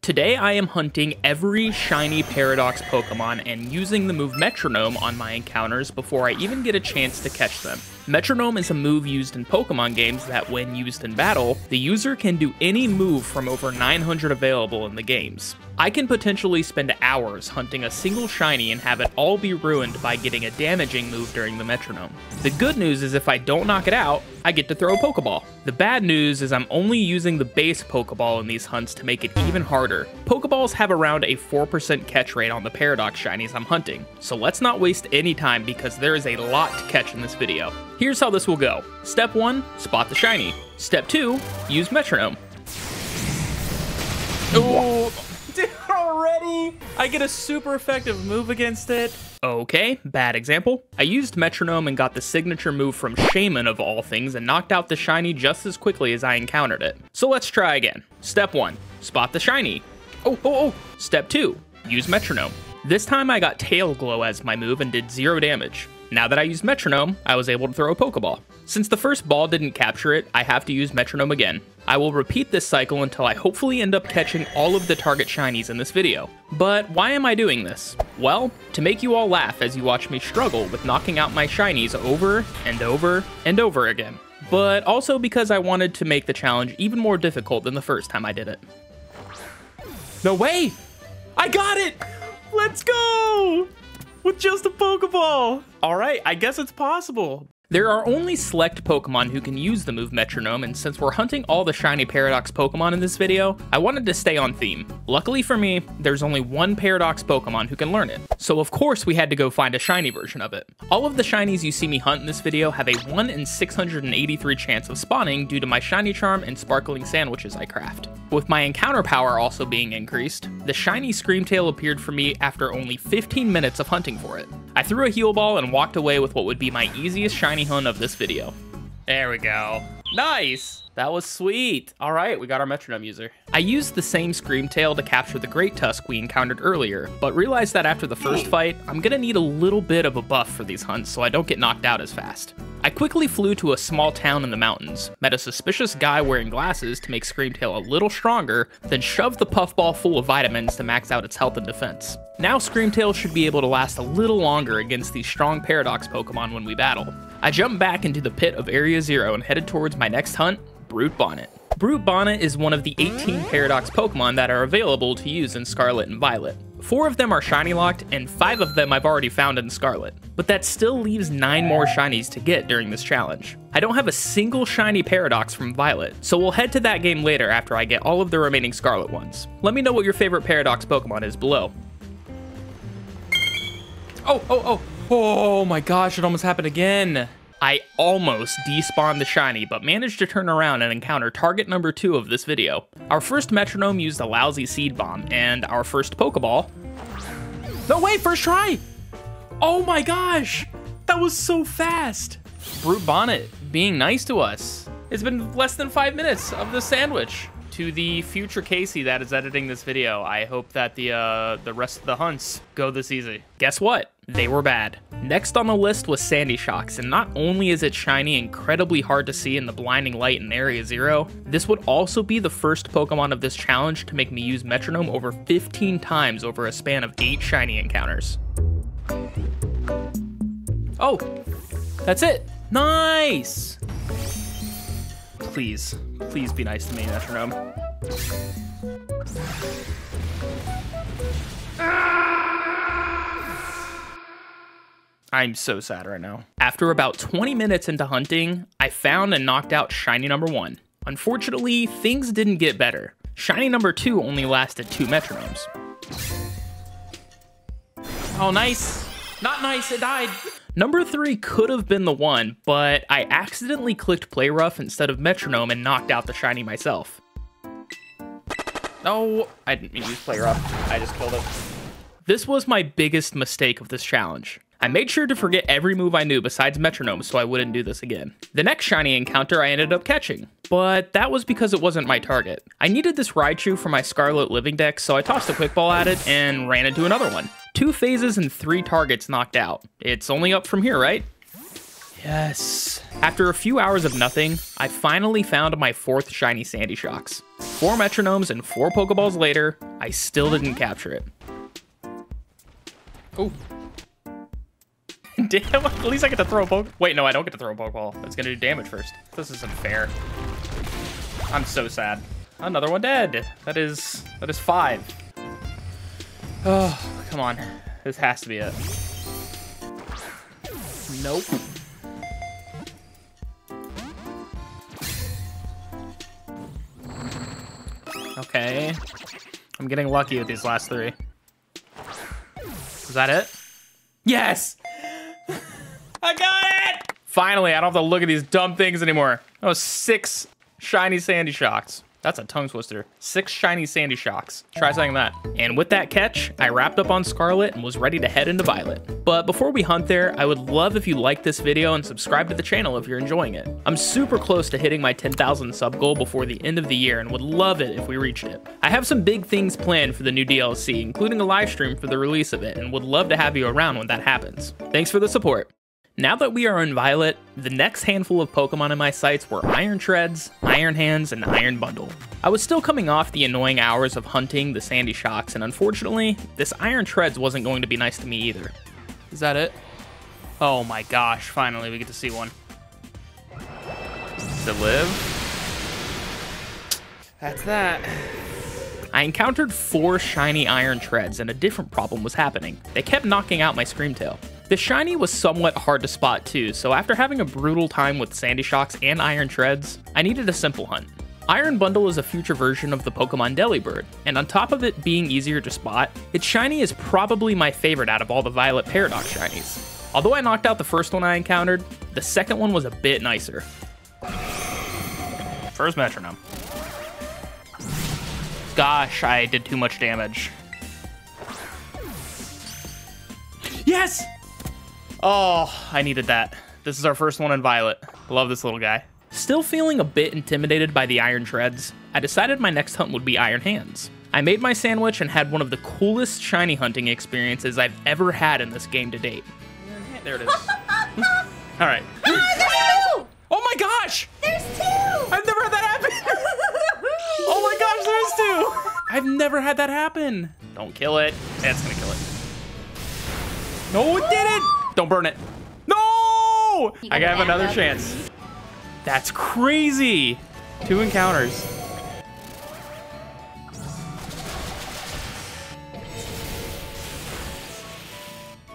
Today I am hunting every shiny Paradox Pokemon and using the move Metronome on my encounters before I even get a chance to catch them. Metronome is a move used in Pokemon games that when used in battle, the user can do any move from over 900 available in the games. I can potentially spend hours hunting a single shiny and have it all be ruined by getting a damaging move during the Metronome. The good news is if I don't knock it out, I get to throw a Pokeball. The bad news is I'm only using the base Pokeball in these hunts to make it even harder. Pokeballs have around a 4% catch rate on the Paradox shinies I'm hunting, so let's not waste any time because there is a lot to catch in this video. Here's how this will go. Step 1, spot the shiny. Step 2, use Metronome. Oh, already? I get a super effective move against it. Okay, bad example. I used Metronome and got the signature move from Shaman of all things and knocked out the shiny just as quickly as I encountered it. So let's try again. Step 1, spot the shiny. Oh. Step 2, use Metronome. This time I got Tail Glow as my move and did 0 damage. Now that I used Metronome, I was able to throw a Pokeball. Since the first ball didn't capture it, I have to use Metronome again. I will repeat this cycle until I hopefully end up catching all of the target shinies in this video. But why am I doing this? Well, to make you all laugh as you watch me struggle with knocking out my shinies over and over and over again. But also because I wanted to make the challenge even more difficult than the first time I did it. No way! I got it! Let's go! With just a Pokeball! Alright, I guess it's possible. There are only select Pokemon who can use the move Metronome, and since we're hunting all the shiny Paradox Pokemon in this video, I wanted to stay on theme. Luckily for me, there's only one Paradox Pokemon who can learn it, so of course we had to go find a shiny version of it. All of the shinies you see me hunt in this video have a 1 in 683 chance of spawning due to my shiny charm and sparkling sandwiches I craft. With my encounter power also being increased, the shiny Screamtail appeared for me after only 15 minutes of hunting for it. I threw a heal ball and walked away with what would be my easiest shiny hunt of this video. There we go. Nice! That was sweet. All right, we got our Metronome user. I used the same Screamtail to capture the Great Tusk we encountered earlier, but realized that after the first fight, I'm gonna need a little bit of a buff for these hunts so I don't get knocked out as fast. I quickly flew to a small town in the mountains, met a suspicious guy wearing glasses to make Screamtail a little stronger, then shoved the puffball full of vitamins to max out its health and defense. Now Screamtail should be able to last a little longer against these strong Paradox Pokemon when we battle. I jumped back into the pit of Area 0 and headed towards my next hunt, Brute Bonnet. Brute Bonnet is one of the 18 Paradox Pokemon that are available to use in Scarlet and Violet. 4 of them are shiny locked, and 5 of them I've already found in Scarlet. But that still leaves 9 more shinies to get during this challenge. I don't have a single shiny Paradox from Violet, so we'll head to that game later after I get all of the remaining Scarlet ones. Let me know what your favorite Paradox Pokemon is below. Oh my gosh, it almost happened again. I almost despawned the shiny, but managed to turn around and encounter target number 2 of this video. Our first Metronome used a lousy Seed Bomb, and our first Pokeball... No, wait, first try! Oh my gosh! That was so fast! Brute Bonnet being nice to us. It's been less than 5 minutes of the sandwich. To the future Casey that is editing this video, I hope that the rest of the hunts go this easy. Guess what? They were bad. Next on the list was Sandy Shocks, and not only is it shiny incredibly hard to see in the blinding light in Area 0, this would also be the first Pokemon of this challenge to make me use Metronome over 15 times over a span of 8 shiny encounters. Oh, that's it. Nice! Please be nice to me, Metronome. I'm so sad right now. After about 20 minutes into hunting, I found and knocked out shiny number 1. Unfortunately, things didn't get better. Shiny number 2 only lasted 2 Metronomes. Oh, nice. Not nice, it died. Number 3 could have been the one, but I accidentally clicked Play Rough instead of Metronome and knocked out the shiny myself. No, I didn't mean to use Play Rough. I just killed it. This was my biggest mistake of this challenge. I made sure to forget every move I knew besides Metronome so I wouldn't do this again. The next shiny encounter I ended up catching, but that was because it wasn't my target. I needed this Raichu for my Scarlet Living deck, so I tossed a Quick Ball at it and ran into another one. 2 phases and 3 targets knocked out. It's only up from here, right? Yes. After a few hours of nothing, I finally found my 4th shiny Sandy Shocks. 4 Metronomes and 4 Pokeballs later, I still didn't capture it. Oh. Damn, at least I get to throw a Pokeball. Wait, no, I don't get to throw a Pokeball. That's gonna do damage first. This isn't fair. I'm so sad. Another one dead. That is 5. Oh, come on. This has to be it. Nope. Okay. I'm getting lucky with these last 3. Is that it? Yes! I got it! Finally, I don't have to look at these dumb things anymore. That was 6 shiny Sandy Shocks. That's a tongue twister. 6 shiny Sandy Shocks. Try saying that. And with that catch, I wrapped up on Scarlet and was ready to head into Violet. But before we hunt there, I would love if you liked this video and subscribe to the channel if you're enjoying it. I'm super close to hitting my 10,000 sub goal before the end of the year and would love it if we reached it. I have some big things planned for the new DLC, including a live stream for the release of it, and would love to have you around when that happens. Thanks for the support. Now that we are in Violet, the next handful of Pokemon in my sights were Iron Treads, Iron Hands, and Iron Bundle. I was still coming off the annoying hours of hunting the Sandy Shocks, and unfortunately, this Iron Treads wasn't going to be nice to me either. Is that it? Oh my gosh, finally we get to see one. Does it live? That's that. I encountered 4 shiny Iron Treads, and a different problem was happening. They kept knocking out my Screamtail. The shiny was somewhat hard to spot too, so after having a brutal time with Sandy Shocks and Iron Treads, I needed a simple hunt. Iron Bundle is a future version of the Pokemon Delibird, and on top of it being easier to spot, its shiny is probably my favorite out of all the Violet Paradox shinies. Although I knocked out the first one I encountered, the second one was a bit nicer. First Metronome. Gosh, I did too much damage. Yes! Oh, I needed that. This is our first one in Violet. Love this little guy. Still feeling a bit intimidated by the Iron Treads, I decided my next hunt would be Iron Hands. I made my sandwich and had one of the coolest shiny hunting experiences I've ever had in this game to date. There it is. All right. Oh my gosh! There's 2! I've never had that happen! Oh my gosh, there's 2! I've never had that happen. Don't kill it. That's gonna kill it. No, it didn't! Don't burn it. No! I have another chance. That's crazy. 2 encounters.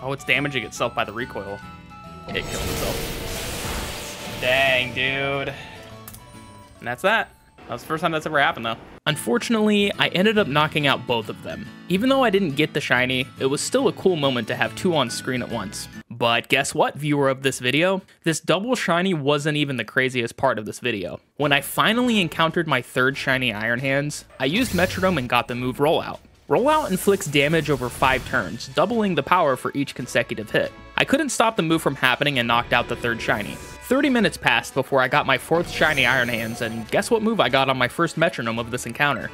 Oh, it's damaging itself by the recoil. It killed itself. Dang, dude. And that's that. That was the first time that's ever happened, though. Unfortunately, I ended up knocking out both of them. Even though I didn't get the shiny, it was still a cool moment to have 2 on screen at once. But guess what, viewer of this video? This double shiny wasn't even the craziest part of this video. When I finally encountered my 3rd shiny Iron Hands, I used Metronome and got the move Rollout. Rollout inflicts damage over 5 turns, doubling the power for each consecutive hit. I couldn't stop the move from happening and knocked out the 3rd shiny. 30 minutes passed before I got my 4th shiny Iron Hands, and guess what move I got on my first Metronome of this encounter?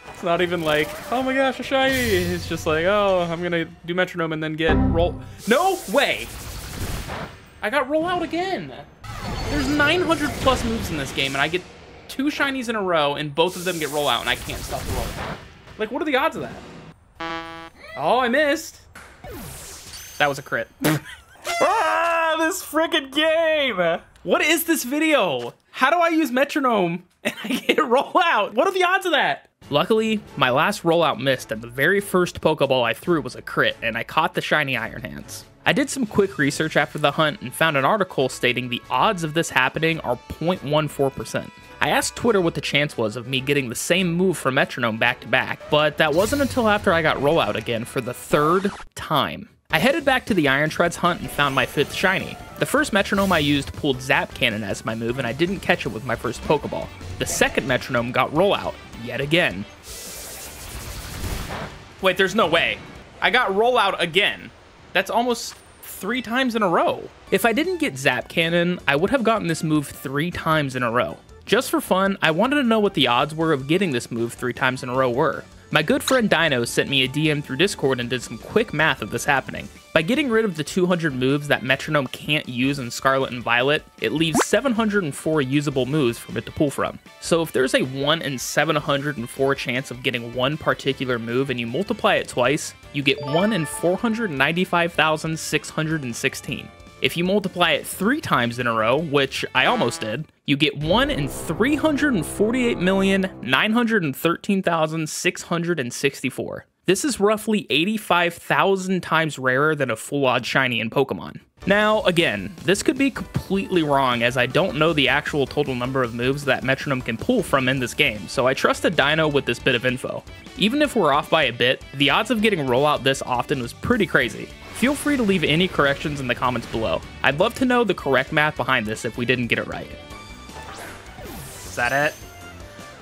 It's not even like, oh my gosh, a shiny. It's just like, oh, I'm gonna do Metronome and then get roll. No way! I got Rollout again. There's 900 plus moves in this game, and I get 2 shinies in a row, and both of them get Rollout, and I can't stop the roll. Like, what are the odds of that? Oh, I missed. That was a crit. Ah, this frickin' game! What is this video? How do I use Metronome and I get Rollout? What are the odds of that? Luckily, my last Rollout missed, and the very first Pokeball I threw was a crit, and I caught the shiny Iron Hands. I did some quick research after the hunt and found an article stating the odds of this happening are 0.14%. I asked Twitter what the chance was of me getting the same move from Metronome back to back, but that wasn't until after I got Rollout again for the 3rd time. I headed back to the Iron Treads hunt and found my 5th shiny. The first Metronome I used pulled Zap Cannon as my move, and I didn't catch it with my first Pokeball. The second Metronome got Rollout, yet again. Wait, there's no way. I got Rollout again. That's almost 3 times in a row. If I didn't get Zap Cannon, I would have gotten this move 3 times in a row. Just for fun, I wanted to know what the odds were of getting this move 3 times in a row were. My good friend Dino sent me a DM through Discord and did some quick math of this happening. By getting rid of the 200 moves that Metronome can't use in Scarlet and Violet, it leaves 704 usable moves for it to pull from. So if there's a 1 in 704 chance of getting one particular move and you multiply it twice, you get 1 in 495,616. If you multiply it 3 times in a row, which I almost did, you get 1 in 348,913,664. This is roughly 85,000 times rarer than a full-odd shiny in Pokemon. Now, again, this could be completely wrong as I don't know the actual total number of moves that Metronome can pull from in this game, so I trusted Dino with this bit of info. Even if we're off by a bit, the odds of getting rollout this often was pretty crazy. Feel free to leave any corrections in the comments below. I'd love to know the correct math behind this if we didn't get it right. Is that it?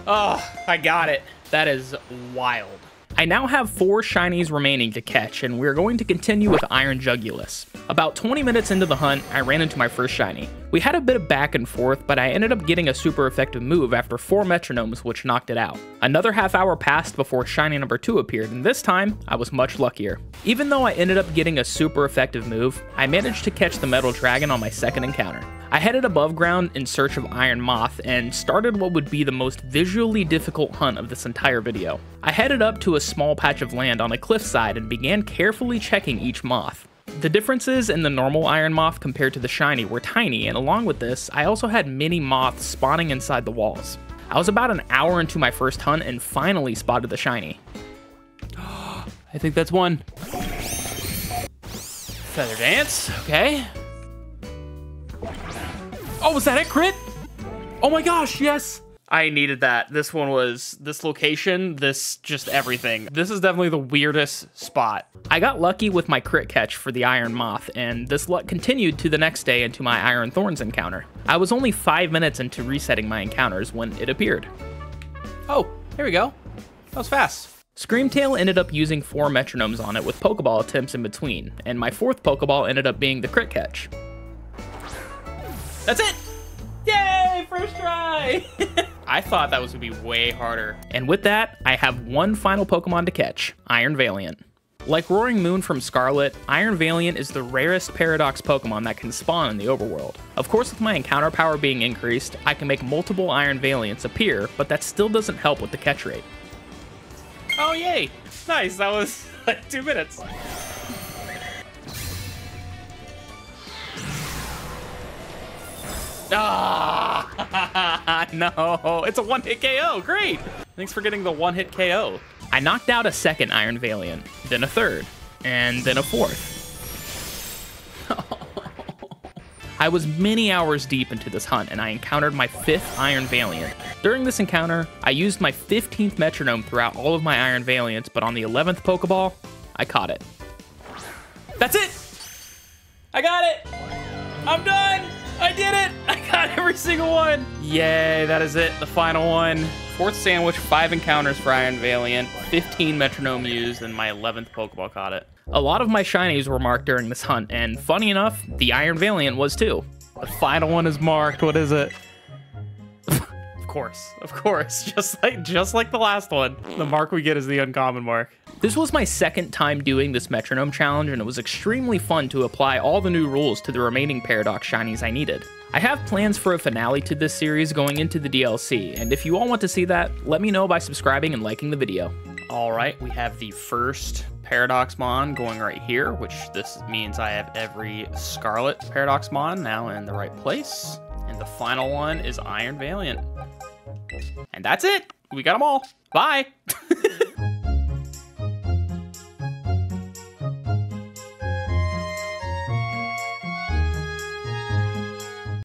Oh, I got it. That is wild. I now have 4 shinies remaining to catch, and we're going to continue with Iron Jugulus. About 20 minutes into the hunt, I ran into my first shiny. We had a bit of back and forth, but I ended up getting a super effective move after 4 Metronomes, which knocked it out. Another half hour passed before shiny number 2 appeared, and this time, I was much luckier. Even though I ended up getting a super effective move, I managed to catch the Metal Dragon on my second encounter. I headed above ground in search of Iron Moth and started what would be the most visually difficult hunt of this entire video. I headed up to a small patch of land on a cliffside and began carefully checking each moth. The differences in the normal Iron Moth compared to the shiny were tiny, and along with this, I also had many moths spawning inside the walls. I was about an hour into my first hunt and finally spotted the shiny. I think that's one. Feather Dance, okay. Oh, was that it, crit? Oh my gosh, yes! I needed that. This one was, this location, this just everything. This is definitely the weirdest spot. I got lucky with my crit catch for the Iron Moth, and this luck continued to the next day into my Iron Thorns encounter. I was only 5 minutes into resetting my encounters when it appeared. Oh, here we go. That was fast. Screamtail ended up using 4 Metronomes on it with Pokeball attempts in between, and my 4th Pokeball ended up being the crit catch. That's it! Yay, first try! I thought that was gonna be way harder. And with that, I have one final Pokemon to catch, Iron Valiant. Like Roaring Moon from Scarlet, Iron Valiant is the rarest Paradox Pokemon that can spawn in the overworld. Of course, with my encounter power being increased, I can make multiple Iron Valiants appear, but that still doesn't help with the catch rate. Oh yay! Nice, that was like 2 minutes. Ah, no, it's a 1-hit KO, great. Thanks for getting the 1-hit KO. I knocked out a second Iron Valiant, then a third, and then a 4th. I was many hours deep into this hunt and I encountered my 5th Iron Valiant. During this encounter, I used my 15th Metronome throughout all of my Iron Valiants, but on the 11th Pokeball, I caught it. That's it! I got it! I'm done! I did it! I got every single one! Yay, that is it, the final one. 4th sandwich, 5 encounters for Iron Valiant, 15 Metronome used, and my 11th Pokeball caught it. A lot of my shinies were marked during this hunt, and funny enough, the Iron Valiant was too. The final one is marked, what is it? Of course, just like the last one. The mark we get is the uncommon mark. This was my 2nd time doing this Metronome challenge, and it was extremely fun to apply all the new rules to the remaining Paradox shinies I needed. I have plans for a finale to this series going into the DLC, and if you all want to see that, let me know by subscribing and liking the video. Alright, we have the first Paradox Mon going right here, which this means I have every Scarlet Paradox Mon now in the right place. And the final one is Iron Valiant. And that's it! We got them all. Bye!